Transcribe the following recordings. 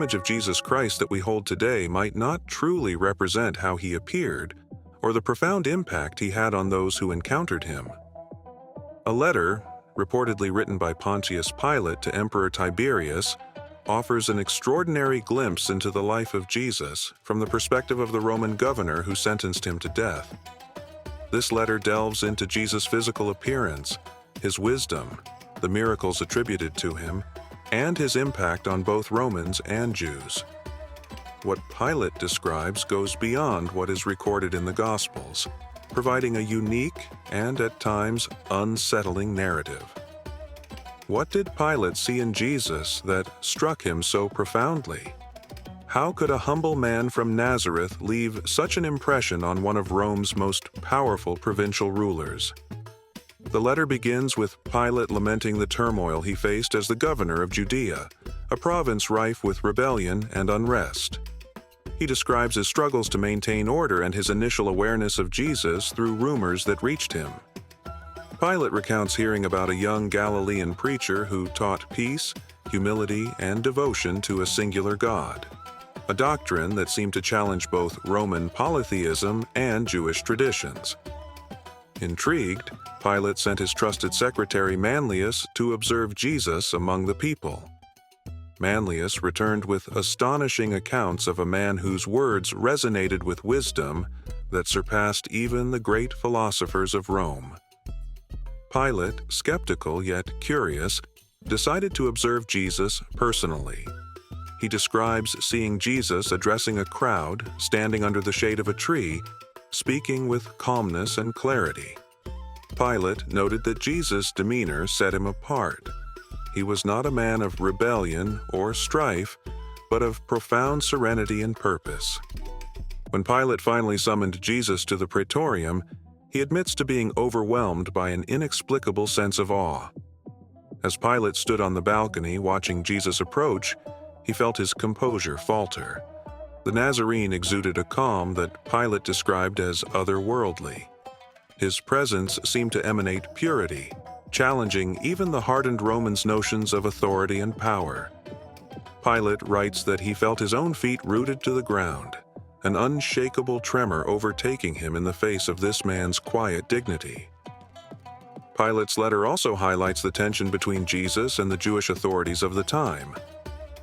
image of Jesus Christ that we hold today might not truly represent how he appeared or the profound impact he had on those who encountered him. A letter, reportedly written by Pontius Pilate to Emperor Tiberius, offers an extraordinary glimpse into the life of Jesus from the perspective of the Roman governor who sentenced him to death. This letter delves into Jesus' physical appearance, his wisdom, the miracles attributed to him, and his impact on both Romans and Jews. What Pilate describes goes beyond what is recorded in the Gospels, providing a unique and, at times, unsettling narrative. What did Pilate see in Jesus that struck him so profoundly? How could a humble man from Nazareth leave such an impression on one of Rome's most powerful provincial rulers? The letter begins with Pilate lamenting the turmoil he faced as the governor of Judea, a province rife with rebellion and unrest. He describes his struggles to maintain order and his initial awareness of Jesus through rumors that reached him. Pilate recounts hearing about a young Galilean preacher who taught peace, humility, and devotion to a singular God, a doctrine that seemed to challenge both Roman polytheism and Jewish traditions. Intrigued, Pilate sent his trusted secretary Manlius to observe Jesus among the people. Manlius returned with astonishing accounts of a man whose words resonated with wisdom that surpassed even the great philosophers of Rome. Pilate, skeptical yet curious, decided to observe Jesus personally. He describes seeing Jesus addressing a crowd standing under the shade of a tree, speaking with calmness and clarity. Pilate noted that Jesus' demeanor set him apart. He was not a man of rebellion or strife, but of profound serenity and purpose. When Pilate finally summoned Jesus to the praetorium, he admits to being overwhelmed by an inexplicable sense of awe. As Pilate stood on the balcony watching Jesus approach, he felt his composure falter. The Nazarene exuded a calm that Pilate described as otherworldly. His presence seemed to emanate purity, challenging even the hardened Romans' notions of authority and power. Pilate writes that he felt his own feet rooted to the ground, an unshakable tremor overtaking him in the face of this man's quiet dignity. Pilate's letter also highlights the tension between Jesus and the Jewish authorities of the time.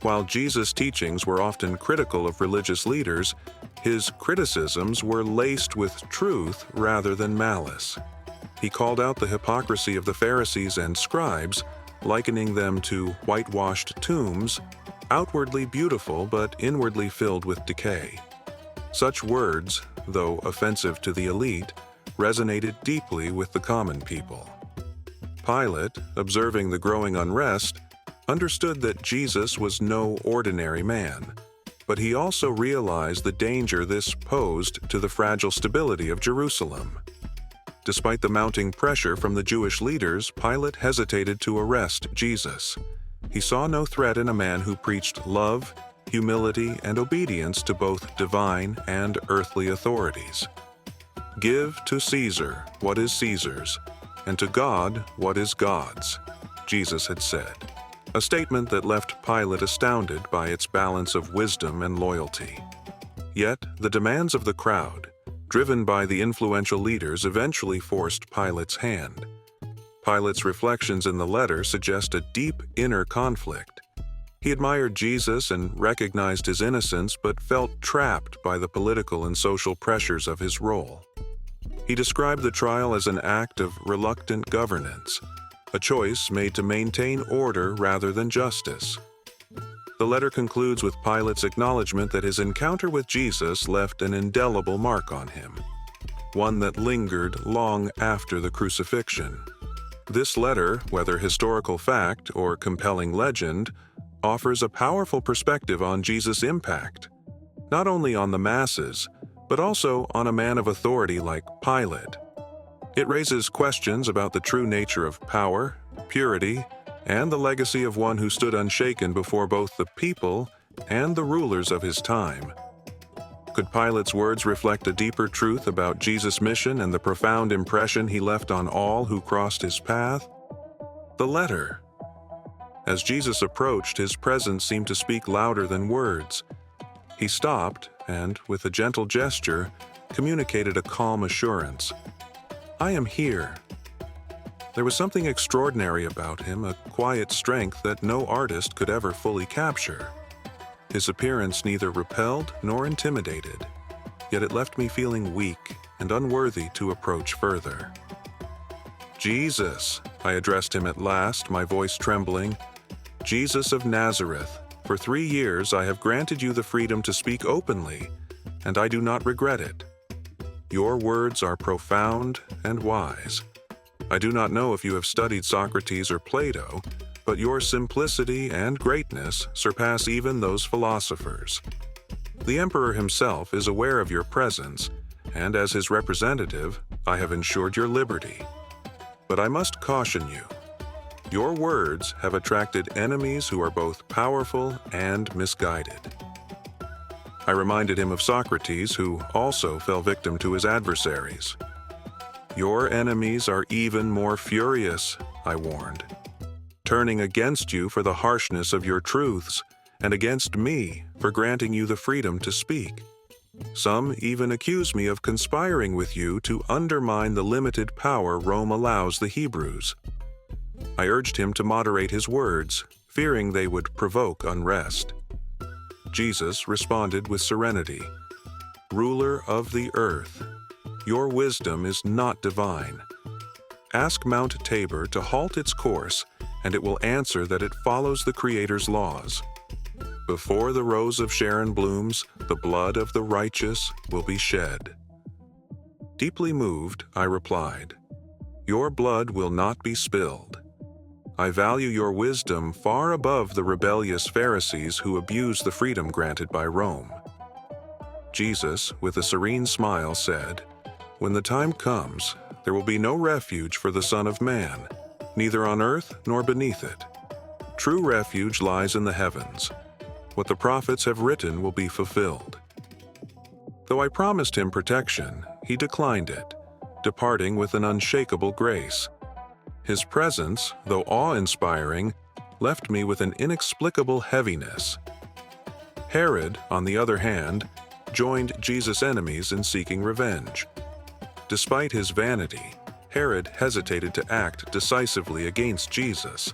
While Jesus' teachings were often critical of religious leaders, his criticisms were laced with truth rather than malice. He called out the hypocrisy of the Pharisees and scribes, likening them to whitewashed tombs, outwardly beautiful but inwardly filled with decay. Such words, though offensive to the elite, resonated deeply with the common people. Pilate, observing the growing unrest, understood that Jesus was no ordinary man, but he also realized the danger this posed to the fragile stability of Jerusalem. Despite the mounting pressure from the Jewish leaders, Pilate hesitated to arrest Jesus. He saw no threat in a man who preached love, humility, and obedience to both divine and earthly authorities. "Give to Caesar what is Caesar's, and to God what is God's," Jesus had said, a statement that left Pilate astounded by its balance of wisdom and loyalty. Yet, the demands of the crowd, driven by the influential leaders, eventually forced Pilate's hand. Pilate's reflections in the letter suggest a deep inner conflict. He admired Jesus and recognized his innocence, but felt trapped by the political and social pressures of his role. He described the trial as an act of reluctant governance, a choice made to maintain order rather than justice. The letter concludes with Pilate's acknowledgement that his encounter with Jesus left an indelible mark on him, one that lingered long after the crucifixion. This letter, whether historical fact or compelling legend, offers a powerful perspective on Jesus' impact, not only on the masses, but also on a man of authority like Pilate. It raises questions about the true nature of power, purity, and the legacy of one who stood unshaken before both the people and the rulers of his time. Could Pilate's words reflect a deeper truth about Jesus' mission and the profound impression he left on all who crossed his path? The letter. As Jesus approached, his presence seemed to speak louder than words. He stopped and, with a gentle gesture, communicated a calm assurance. "I am here." There was something extraordinary about him, a quiet strength that no artist could ever fully capture. His appearance neither repelled nor intimidated, yet it left me feeling weak and unworthy to approach further. "Jesus," I addressed him at last, my voice trembling. "Jesus of Nazareth, for 3 years I have granted you the freedom to speak openly, and I do not regret it. Your words are profound and wise. I do not know if you have studied Socrates or Plato, but your simplicity and greatness surpass even those philosophers. The emperor himself is aware of your presence, and as his representative, I have ensured your liberty. But I must caution you. Your words have attracted enemies who are both powerful and misguided." I reminded him of Socrates, who also fell victim to his adversaries. "Your enemies are even more furious," I warned, "turning against you for the harshness of your truths, and against me for granting you the freedom to speak. Some even accuse me of conspiring with you to undermine the limited power Rome allows the Hebrews." I urged him to moderate his words, fearing they would provoke unrest. Jesus responded with serenity. "Ruler of the earth, your wisdom is not divine. Ask Mount Tabor to halt its course, and it will answer that it follows the Creator's laws. Before the rose of Sharon blooms, the blood of the righteous will be shed." Deeply moved, I replied, "Your blood will not be spilled. I value your wisdom far above the rebellious Pharisees who abuse the freedom granted by Rome." Jesus, with a serene smile, said, "When the time comes, there will be no refuge for the Son of Man, neither on earth nor beneath it. True refuge lies in the heavens. What the prophets have written will be fulfilled." Though I promised him protection, he declined it, departing with an unshakable grace. His presence, though awe-inspiring, left me with an inexplicable heaviness. Herod, on the other hand, joined Jesus' enemies in seeking revenge. Despite his vanity, Herod hesitated to act decisively against Jesus,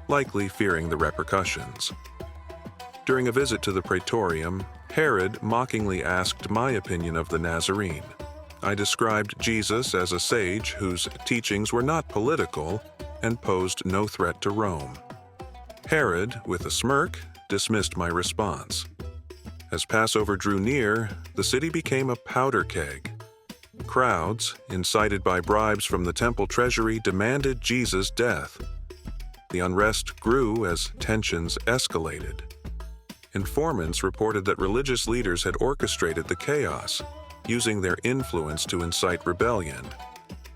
likely fearing the repercussions. During a visit to the praetorium, Herod mockingly asked my opinion of the Nazarene. I described Jesus as a sage whose teachings were not political and posed no threat to Rome. Herod, with a smirk, dismissed my response. As Passover drew near, the city became a powder keg. Crowds, incited by bribes from the temple treasury, demanded Jesus' death. The unrest grew as tensions escalated. Informants reported that religious leaders had orchestrated the chaos, using their influence to incite rebellion.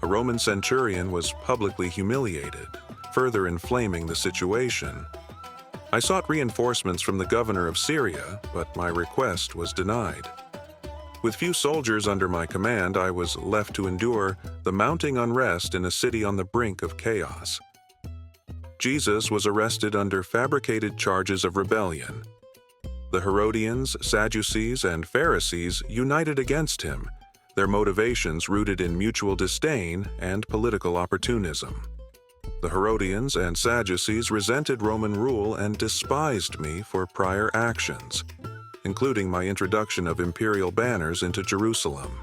A Roman centurion was publicly humiliated, further inflaming the situation. I sought reinforcements from the governor of Syria, but my request was denied. With few soldiers under my command, I was left to endure the mounting unrest in a city on the brink of chaos. Jesus was arrested under fabricated charges of rebellion. The Herodians, Sadducees, and Pharisees united against him, their motivations rooted in mutual disdain and political opportunism. The Herodians and Sadducees resented Roman rule and despised me for prior actions, including my introduction of imperial banners into Jerusalem.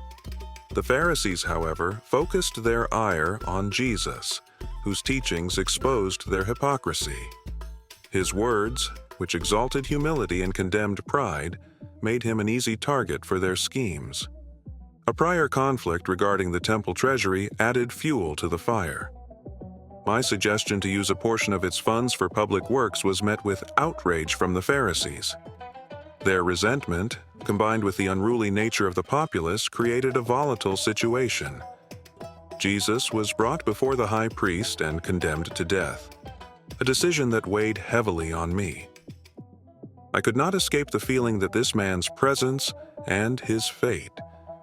The Pharisees, however, focused their ire on Jesus, whose teachings exposed their hypocrisy. His words, which exalted humility and condemned pride, made him an easy target for their schemes. A prior conflict regarding the temple treasury added fuel to the fire. My suggestion to use a portion of its funds for public works was met with outrage from the Pharisees. Their resentment, combined with the unruly nature of the populace, created a volatile situation. Jesus was brought before the high priest and condemned to death, a decision that weighed heavily on me. I could not escape the feeling that this man's presence and his fate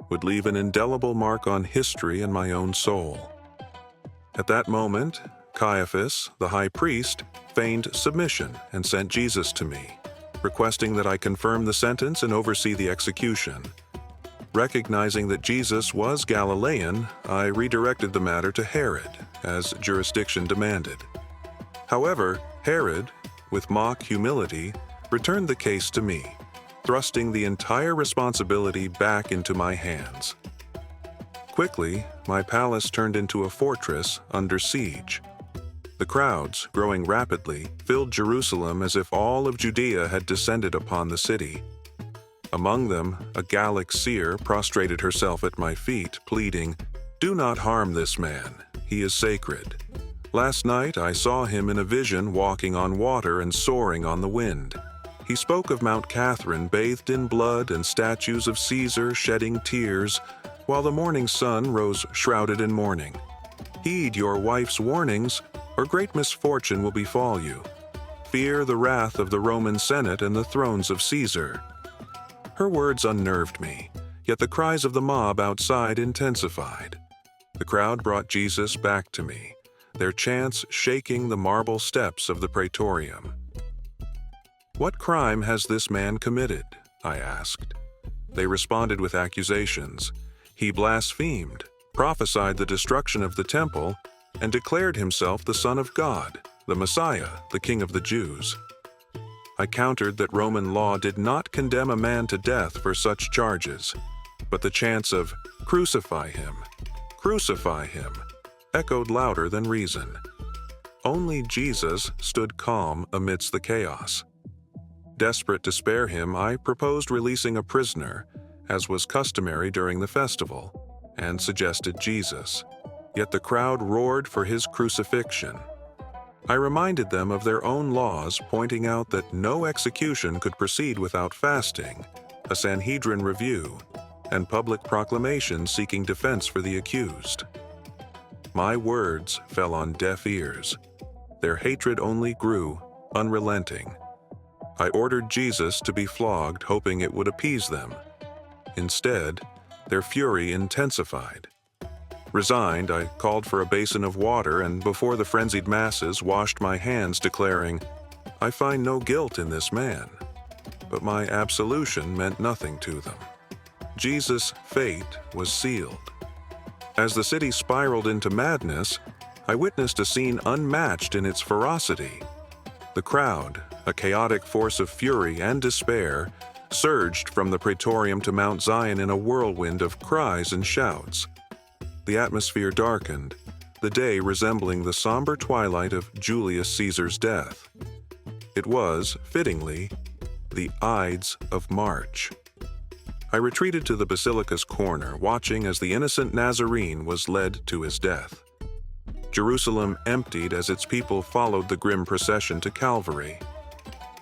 would leave an indelible mark on history and my own soul. At that moment, Caiaphas, the high priest, feigned submission and sent Jesus to me, requesting that I confirm the sentence and oversee the execution. Recognizing that Jesus was Galilean, I redirected the matter to Herod, as jurisdiction demanded. However, Herod, with mock humility, returned the case to me, thrusting the entire responsibility back into my hands. Quickly, my palace turned into a fortress under siege. The crowds, growing rapidly, filled Jerusalem as if all of Judea had descended upon the city. Among them, a Gallic seer prostrated herself at my feet, pleading, "Do not harm this man. He is sacred. Last night I saw him in a vision walking on water and soaring on the wind. He spoke of Mount Catherine bathed in blood and statues of Caesar shedding tears, while the morning sun rose shrouded in mourning. Heed your wife's warnings, or great misfortune will befall you. Fear the wrath of the Roman Senate and the thrones of Caesar." Her words unnerved me, yet the cries of the mob outside intensified. The crowd brought Jesus back to me, their chants shaking the marble steps of the praetorium. "What crime has this man committed?" I asked. They responded with accusations. He blasphemed, prophesied the destruction of the temple, and declared himself the Son of God, the Messiah, the King of the Jews. I countered that Roman law did not condemn a man to death for such charges, but the chants of crucify him," echoed louder than reason. Only Jesus stood calm amidst the chaos. Desperate to spare him, I proposed releasing a prisoner, as was customary during the festival, and suggested Jesus. Yet the crowd roared for his crucifixion. I reminded them of their own laws, pointing out that no execution could proceed without fasting, a Sanhedrin review, and public proclamation seeking defense for the accused. My words fell on deaf ears. Their hatred only grew, unrelenting. I ordered Jesus to be flogged, hoping it would appease them. Instead, their fury intensified. Resigned, I called for a basin of water and, before the frenzied masses, washed my hands, declaring, "I find no guilt in this man." But my absolution meant nothing to them. Jesus' fate was sealed. As the city spiraled into madness, I witnessed a scene unmatched in its ferocity. The crowd, a chaotic force of fury and despair, surged from the praetorium to Mount Zion in a whirlwind of cries and shouts. The atmosphere darkened, the day resembling the somber twilight of Julius Caesar's death. It was, fittingly, the Ides of March. I retreated to the basilica's corner, watching as the innocent Nazarene was led to his death. Jerusalem emptied as its people followed the grim procession to Calvary.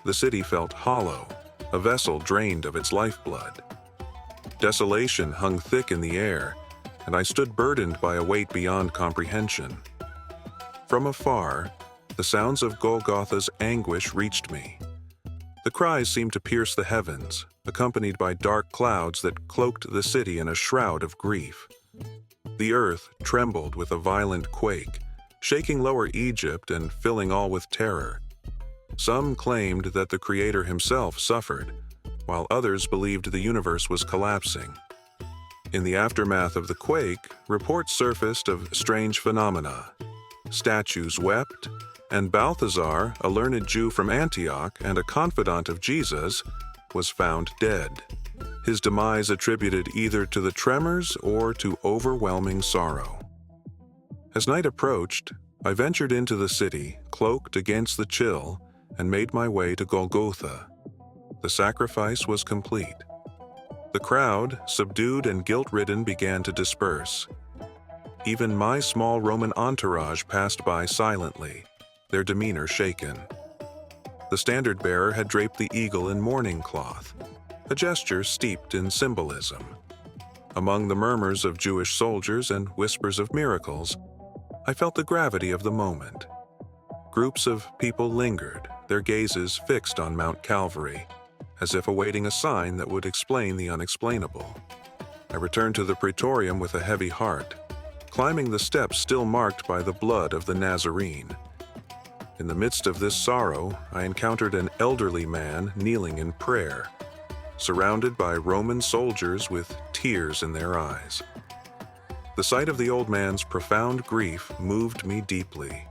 The city felt hollow, a vessel drained of its lifeblood. Desolation hung thick in the air, and I stood burdened by a weight beyond comprehension. From afar, the sounds of Golgotha's anguish reached me. The cries seemed to pierce the heavens, accompanied by dark clouds that cloaked the city in a shroud of grief. The earth trembled with a violent quake, shaking Lower Egypt and filling all with terror. Some claimed that the Creator himself suffered, while others believed the universe was collapsing. In the aftermath of the quake, reports surfaced of strange phenomena. Statues wept, and Balthazar, a learned Jew from Antioch and a confidant of Jesus, was found dead, his demise attributed either to the tremors or to overwhelming sorrow. As night approached, I ventured into the city, cloaked against the chill, and made my way to Golgotha. The sacrifice was complete. The crowd, subdued and guilt-ridden, began to disperse. Even my small Roman entourage passed by silently, their demeanor shaken. The standard-bearer had draped the eagle in mourning cloth, a gesture steeped in symbolism. Among the murmurs of Jewish soldiers and whispers of miracles, I felt the gravity of the moment. Groups of people lingered, their gazes fixed on Mount Calvary, as if awaiting a sign that would explain the unexplainable. I returned to the praetorium with a heavy heart, climbing the steps still marked by the blood of the Nazarene. In the midst of this sorrow, I encountered an elderly man kneeling in prayer, surrounded by Roman soldiers with tears in their eyes. The sight of the old man's profound grief moved me deeply.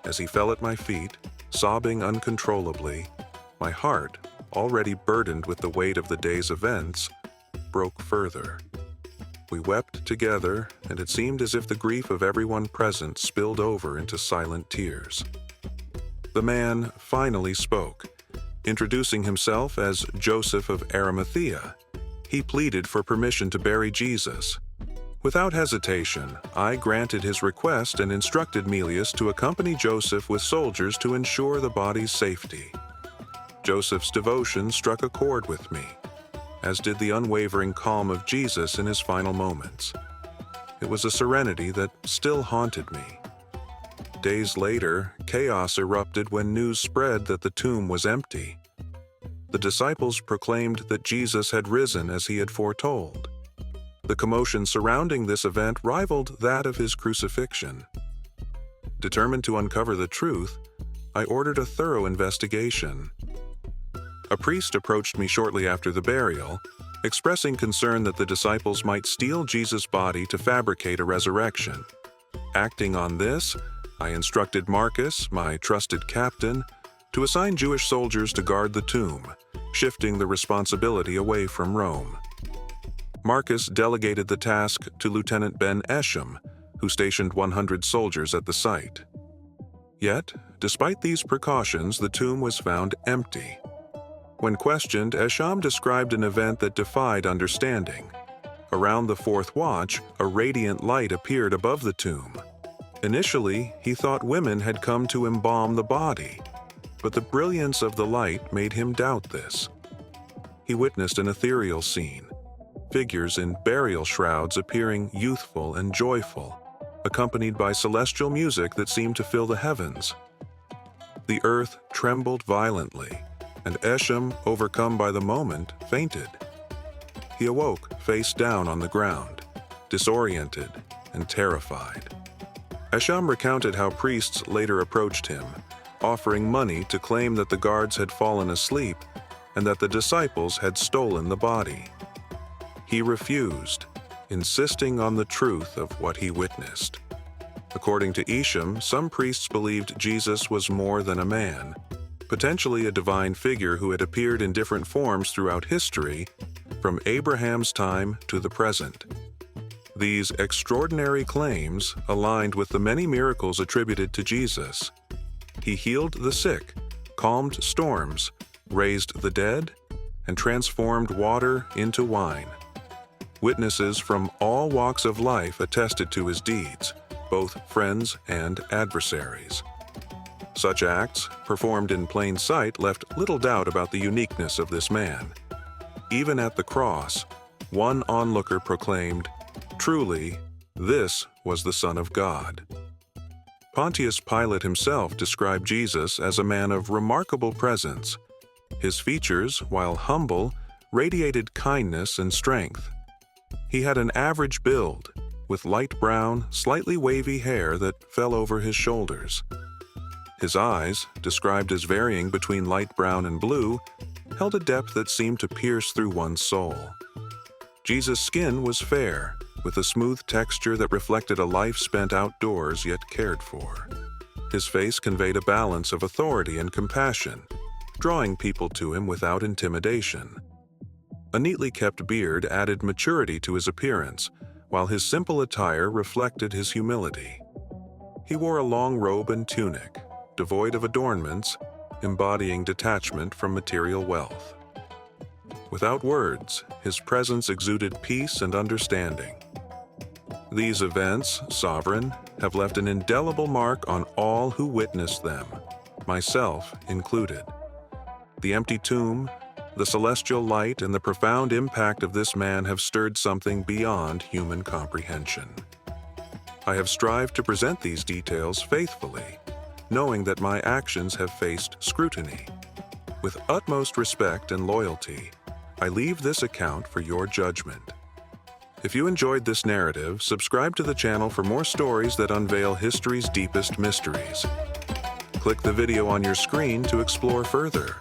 As he fell at my feet, sobbing uncontrollably, my heart, already burdened with the weight of the day's events, broke further. We wept together, and it seemed as if the grief of everyone present spilled over into silent tears. The man finally spoke, introducing himself as Joseph of Arimathea. He pleaded for permission to bury Jesus. Without hesitation, I granted his request and instructed Melius to accompany Joseph with soldiers to ensure the body's safety. Joseph's devotion struck a chord with me, as did the unwavering calm of Jesus in his final moments. It was a serenity that still haunted me. Days later, chaos erupted when news spread that the tomb was empty. The disciples proclaimed that Jesus had risen as he had foretold. The commotion surrounding this event rivaled that of his crucifixion. Determined to uncover the truth, I ordered a thorough investigation. A priest approached me shortly after the burial, expressing concern that the disciples might steal Jesus' body to fabricate a resurrection. Acting on this, I instructed Marcus, my trusted captain, to assign Jewish soldiers to guard the tomb, shifting the responsibility away from Rome. Marcus delegated the task to Lieutenant Ben Esham, who stationed 100 soldiers at the site. Yet, despite these precautions, the tomb was found empty. When questioned, Esham described an event that defied understanding. Around the fourth watch, a radiant light appeared above the tomb. Initially, he thought women had come to embalm the body, but the brilliance of the light made him doubt this. He witnessed an ethereal scene, figures in burial shrouds appearing youthful and joyful, accompanied by celestial music that seemed to fill the heavens. The earth trembled violently, and Esham, overcome by the moment, fainted. He awoke face down on the ground, disoriented and terrified. Esham recounted how priests later approached him, offering money to claim that the guards had fallen asleep and that the disciples had stolen the body. He refused, insisting on the truth of what he witnessed. According to Esham, some priests believed Jesus was more than a man, potentially a divine figure who had appeared in different forms throughout history, from Abraham's time to the present. These extraordinary claims aligned with the many miracles attributed to Jesus. He healed the sick, calmed storms, raised the dead, and transformed water into wine. Witnesses from all walks of life attested to his deeds, both friends and adversaries. Such acts, performed in plain sight, left little doubt about the uniqueness of this man. Even at the cross, one onlooker proclaimed, "Truly, this was the Son of God." Pontius Pilate himself described Jesus as a man of remarkable presence. His features, while humble, radiated kindness and strength. He had an average build, with light brown, slightly wavy hair that fell over his shoulders. His eyes, described as varying between light brown and blue, held a depth that seemed to pierce through one's soul. Jesus' skin was fair, with a smooth texture that reflected a life spent outdoors yet cared for. His face conveyed a balance of authority and compassion, drawing people to him without intimidation. A neatly kept beard added maturity to his appearance, while his simple attire reflected his humility. He wore a long robe and tunic, devoid of adornments, embodying detachment from material wealth. Without words, his presence exuded peace and understanding. These events, Sovereign, have left an indelible mark on all who witnessed them, myself included. The empty tomb, the celestial light, and the profound impact of this man have stirred something beyond human comprehension. I have strived to present these details faithfully, knowing that my actions have faced scrutiny. With utmost respect and loyalty, I leave this account for your judgment. If you enjoyed this narrative, subscribe to the channel for more stories that unveil history's deepest mysteries. Click the video on your screen to explore further.